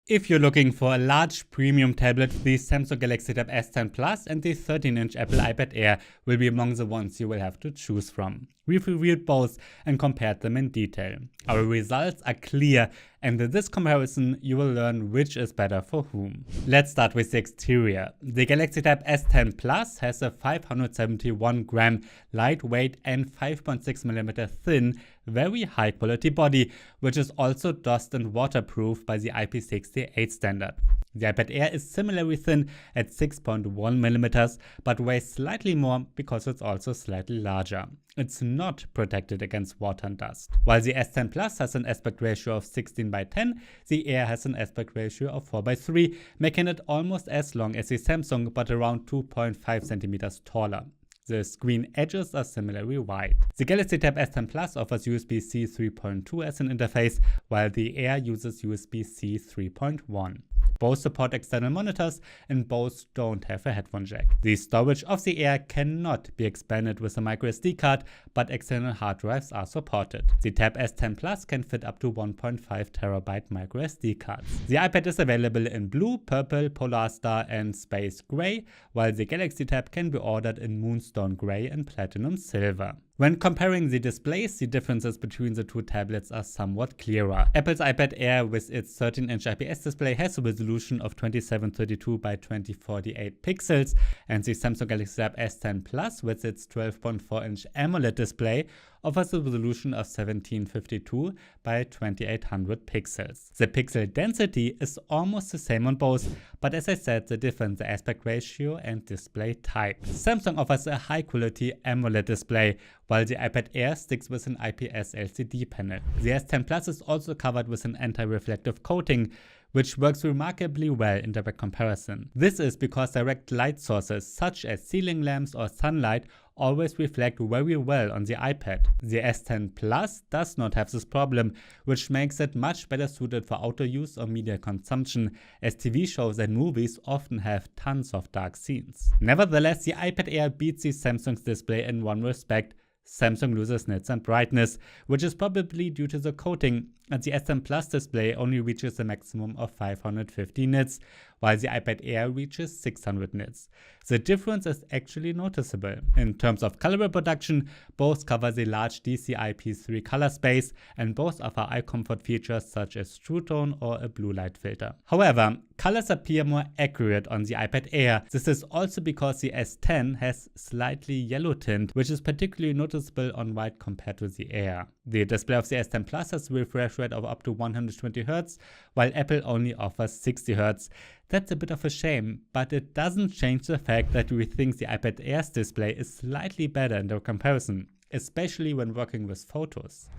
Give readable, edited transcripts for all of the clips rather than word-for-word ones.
If you're looking for a large premium tablet, the Samsung Galaxy Tab S10 Plus and the 13-inch Apple iPad Air will be among the ones you will have to choose from. We've reviewed both and compared them in detail. Our results are clear, and in this comparison you will learn which is better for whom. Let's start with the exterior. The Galaxy Tab S10 Plus has a 571 gram lightweight and 5.6mm thin, very high quality body, which is also dust and waterproof by the IP68 standard. The iPad Air is similarly thin at 6.1mm, but weighs slightly more because it's also slightly larger. It's not protected against water and dust. While the S10 Plus has an aspect ratio of 16:10, the Air has an aspect ratio of 4:3, making it almost as long as the Samsung but around 2.5 centimeters taller. The screen edges are similarly wide. The Galaxy Tab S10 Plus offers USB-C 3.2 as an interface, while the Air uses USB-C 3.1. Both support external monitors and both don't have a headphone jack. The storage of the Air cannot be expanded with a microSD card, but external hard drives are supported. The Tab S10 Plus can fit up to 1.5 TB microSD cards. The iPad is available in blue, purple, polar star and space gray, while the Galaxy Tab can be ordered in Moonstone Gray and platinum silver. When comparing the displays, the differences between the two tablets are somewhat clearer. Apple's iPad Air with its 13-inch IPS display has a resolution of 2732 by 2048 pixels, and the Samsung Galaxy Tab S10 Plus with its 12.4-inch AMOLED display offers a resolution of 1752 by 2800 pixels. The pixel density is almost the same on both, but as I said, the difference is the aspect ratio and display type. Samsung offers a high-quality AMOLED display, while the iPad Air sticks with an IPS LCD panel. The S10 Plus is also covered with an anti-reflective coating, which works remarkably well in direct comparison. This is because direct light sources such as ceiling lamps or sunlight always reflect very well on the iPad. The S10 Plus does not have this problem, which makes it much better suited for outdoor use or media consumption, as TV shows and movies often have tons of dark scenes. Nevertheless, the iPad Air beats the Samsung's display in one respect. Samsung loses nits and brightness, which is probably due to the coating, and the S10 Plus display only reaches a maximum of 550 nits, while the iPad Air reaches 600 nits. The difference is actually noticeable. In terms of color reproduction, both cover the large DCI-P3 color space, and both offer eye comfort features such as True Tone or a blue light filter. However, colors appear more accurate on the iPad Air. This is also because the S10 has slightly yellow tint, which is particularly noticeable on white compared to the Air. The display of the S10 Plus has a refresh rate of up to 120 Hz, while Apple only offers 60 Hz. That's a bit of a shame, but it doesn't change the fact that we think the iPad Air's display is slightly better in the comparison, especially when working with photos.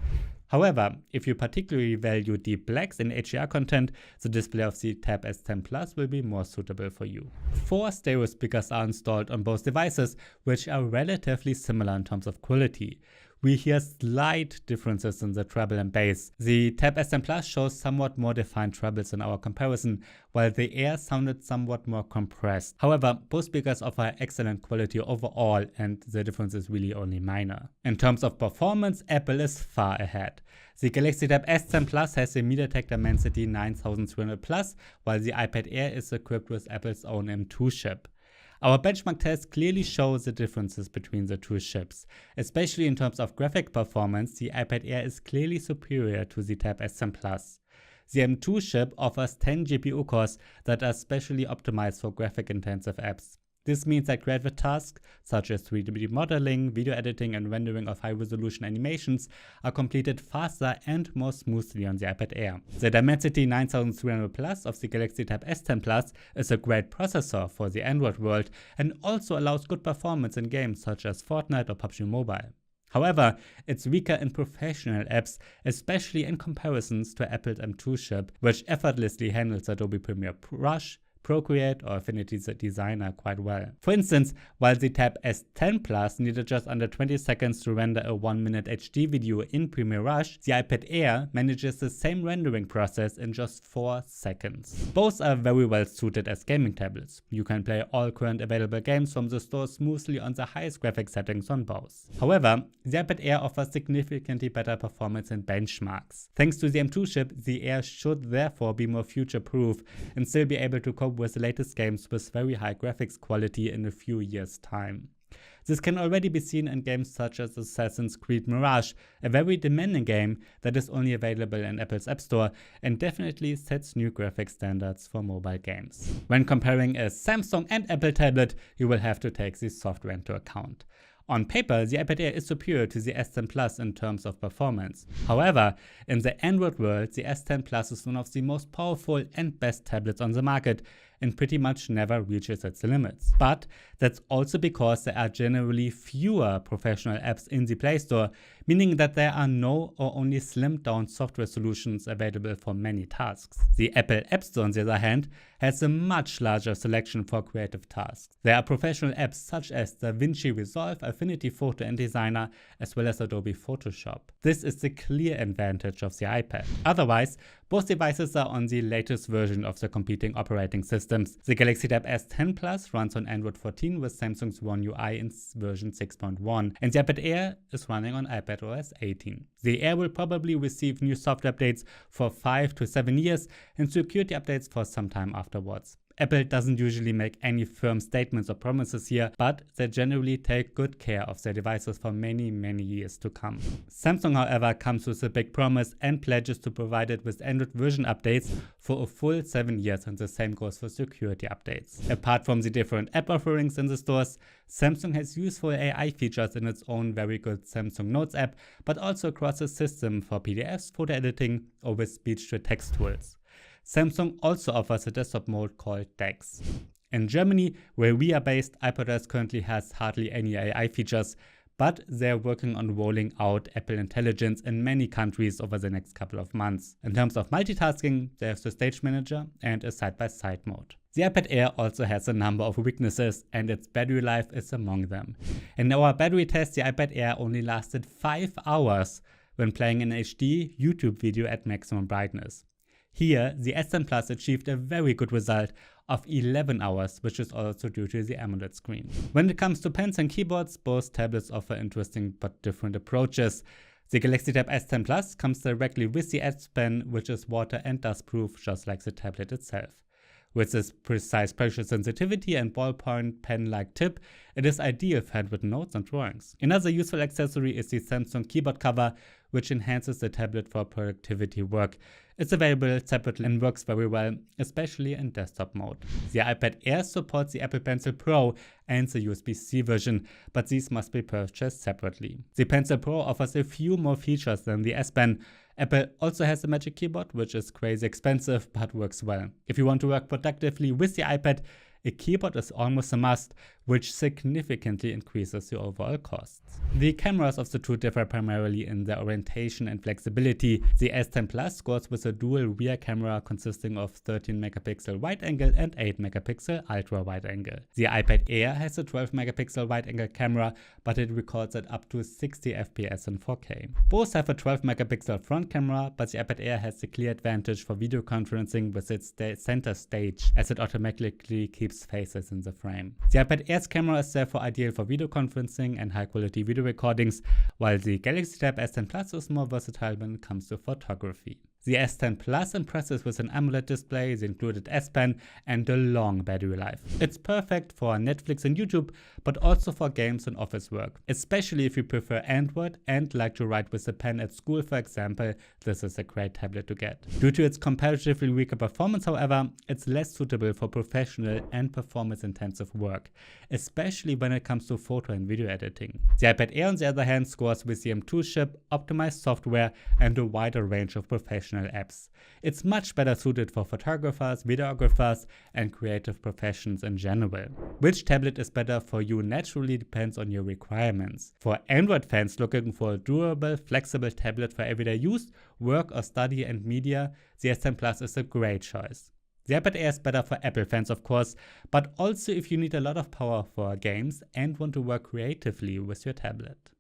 However, if you particularly value deep blacks and HDR content, the display of the Tab S10 Plus will be more suitable for you. 4 stereo speakers are installed on both devices, which are relatively similar in terms of quality. We hear slight differences in the treble and bass. The Tab S10 Plus shows somewhat more defined trebles in our comparison, while the Air sounded somewhat more compressed. However, both speakers offer excellent quality overall, and the difference is really only minor. In terms of performance, Apple is far ahead. The Galaxy Tab S10 Plus has a MediaTek Dimensity 9300 Plus, while the iPad Air is equipped with Apple's own M2 chip. Our benchmark tests clearly show the differences between the two chips. Especially in terms of graphic performance, the iPad Air is clearly superior to the Tab S10 Plus. The M2 chip offers 10 GPU cores that are specially optimized for graphic-intensive apps. This means that creative tasks such as 3D modeling, video editing and rendering of high-resolution animations are completed faster and more smoothly on the iPad Air. The Dimensity 9300 Plus of the Galaxy Tab S10 Plus is a great processor for the Android world and also allows good performance in games such as Fortnite or PUBG Mobile. However, it's weaker in professional apps, especially in comparisons to Apple's M2 chip, which effortlessly handles Adobe Premiere Rush, Procreate or Affinity Designer quite well. For instance, while the Tab S10 Plus needed just under 20 seconds to render a 1-minute HD video in Premiere Rush, the iPad Air manages the same rendering process in just 4 seconds. Both are very well suited as gaming tablets. You can play all current available games from the store smoothly on the highest graphics settings on both. However, the iPad Air offers significantly better performance in benchmarks. Thanks to the M2 chip, the Air should therefore be more future-proof and still be able to cope with the latest games with very high graphics quality in a few years' time. This can already be seen in games such as Assassin's Creed Mirage, a very demanding game that is only available in Apple's App Store and definitely sets new graphics standards for mobile games. When comparing a Samsung and Apple tablet, you will have to take this software into account. On paper, the iPad Air is superior to the S10 Plus in terms of performance. However, in the Android world, the S10 Plus is one of the most powerful and best tablets on the market and pretty much never reaches its limits. But that's also because there are generally fewer professional apps in the Play Store, meaning that there are no or only slimmed down software solutions available for many tasks. The Apple App Store, on the other hand, has a much larger selection for creative tasks. There are professional apps such as DaVinci Resolve, Affinity Photo and Designer, as well as Adobe Photoshop. This is the clear advantage of the iPad. Otherwise, both devices are on the latest version of the competing operating systems. The Galaxy Tab S10 Plus runs on Android 14 with Samsung's One UI in version 6.1, and the iPad Air is running on iPadOS 18. The Air will probably receive new software updates for 5 to 7 years and security updates for some time afterwards. Apple doesn't usually make any firm statements or promises here, but they generally take good care of their devices for many years to come. Samsung, however, comes with a big promise and pledges to provide it with Android version updates for a full 7 years, and the same goes for security updates. Apart from the different app offerings in the stores, Samsung has useful AI features in its own very good Samsung Notes app, but also across the system for PDFs, photo editing, or with speech-to-text tools. Samsung also offers a desktop mode called DeX. In Germany, where we are based, iPadOS currently has hardly any AI features, but they're working on rolling out Apple Intelligence in many countries over the next couple of months. In terms of multitasking, there's the Stage Manager and a side-by-side mode. The iPad Air also has a number of weaknesses, and its battery life is among them. In our battery test, the iPad Air only lasted 5 hours when playing an HD YouTube video at maximum brightness. Here, the S10 Plus achieved a very good result of 11 hours, which is also due to the AMOLED screen. When it comes to pens and keyboards, both tablets offer interesting but different approaches. The Galaxy Tab S10 Plus comes directly with the S Pen, which is water and dust proof, just like the tablet itself. With its precise pressure sensitivity and ballpoint pen-like tip, it is ideal for handwritten notes and drawings. Another useful accessory is the Samsung keyboard cover, which enhances the tablet for productivity work. It's available separately and works very well, especially in desktop mode. The iPad Air supports the Apple Pencil Pro and the USB-C version, but these must be purchased separately. The Pencil Pro offers a few more features than the S Pen. Apple also has a Magic Keyboard, which is crazy expensive but works well. If you want to work productively with the iPad, a keyboard is almost a must, which significantly increases the overall costs. The cameras of the two differ primarily in their orientation and flexibility. The S10 Plus scores with a dual rear camera consisting of 13 megapixel wide angle and 8 megapixel ultra wide angle. The iPad Air has a 12 megapixel wide angle camera, but it records at up to 60 FPS in 4K. Both have a 12 megapixel front camera, but the iPad Air has the clear advantage for video conferencing with its center stage, as it automatically keeps faces in the frame. The iPad Air's camera is therefore ideal for video conferencing and high quality video recordings, while the Galaxy Tab S10 Plus is more versatile when it comes to photography. The S10 Plus impresses with an AMOLED display, the included S Pen, and a long battery life. It's perfect for Netflix and YouTube, but also for games and office work. Especially if you prefer Android and like to write with a pen at school, for example, this is a great tablet to get. Due to its comparatively weaker performance, however, it's less suitable for professional and performance-intensive work, especially when it comes to photo and video editing. The iPad Air, on the other hand, scores with the M2 chip, optimized software, and a wider range of professional apps. It's much better suited for photographers, videographers, and creative professions in general. Which tablet is better for you naturally depends on your requirements. For Android fans looking for a durable, flexible tablet for everyday use, work or study and media, the S10 Plus is a great choice. The iPad Air is better for Apple fans of course, but also if you need a lot of power for games and want to work creatively with your tablet.